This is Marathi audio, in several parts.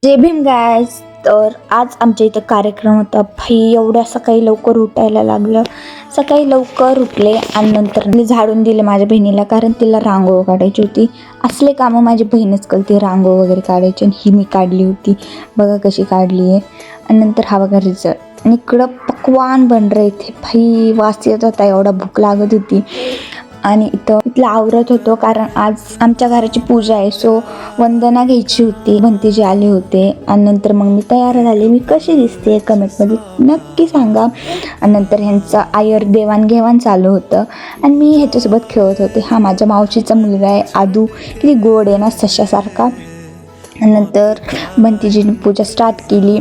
जय भीम गायज. तर आज आमच्या इथं कार्यक्रम होता. भाई एवढ्या सकाळी लवकर उठायला लागलं. सकाळी लवकर उठले आणि नंतर मी झाडून दिले माझ्या बहिणीला, कारण तिला रांगोळी काढायची होती. असले कामं माझी बहीणच करते, रांगोळी वगैरे काढायची, आणि ही मी काढली होती. बघा कशी काढली आहे. आणि नंतर हा बघा रिझल्ट. आणि इकडं पक्वान बन रहे थे. भाई वास येत होता, एवढा भूक लागत होती. आणि इथलं आवरत होतो, कारण आज आमच्या घराची पूजा आहे. सो वंदना घ्यायची होती. भंतीजी आले होते. आणि नंतर मग मी तयार झाले. मी कशी दिसते कमेंटमध्ये नक्की सांगा. आणि नंतर ह्यांचं आयर देवाणघेवाण चालू होतं आणि मी ह्याच्यासोबत खेळत होते. हा माझ्या मावशीचा मुलगा आहे आदू. किती गोड आहे ना, सशासारखा. आणि नंतर भंतीजीने पूजा स्टार्ट केली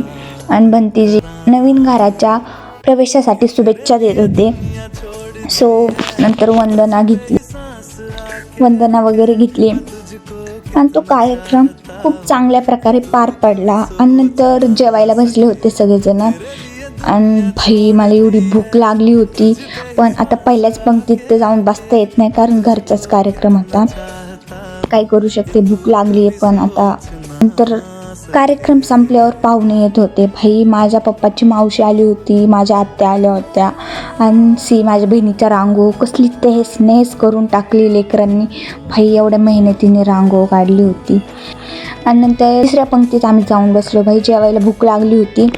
आणि भंतीजी नवीन घराच्या प्रवेशासाठी शुभेच्छा देत होते. सो नंतर वंदना वगैरे घेतली आणि तो कार्यक्रम खूप चांगल्या प्रकारे पार पडला. आणि नंतर जेवायला बसले होते सगळेजण. आणि भाई मला एवढी भूक लागली होती, पण आता पहिल्याच पंक्तीत तर जाऊन बसता येत नाही, कारण घरचाच कार्यक्रम होता. काय करू शकते, भूक लागली आहे. पण आता नंतर कार्यक्रम संपल्यावर पाहुणे येत होते. भाई माझ्या पप्पाची मावशी आली होती, माझ्या आत्या आल्या होत्या, आणि माझ्या बहिणीच्या रांगोळ कसली तहस नहस करून टाकली लेकरांनी. भाई एवढ्या मेहनतीने रांगोळ काढली होती. आणि नंतर तिसऱ्या पंक्तीत आम्ही जाऊन बसलो. भाई जेवायला भूक लागली होती.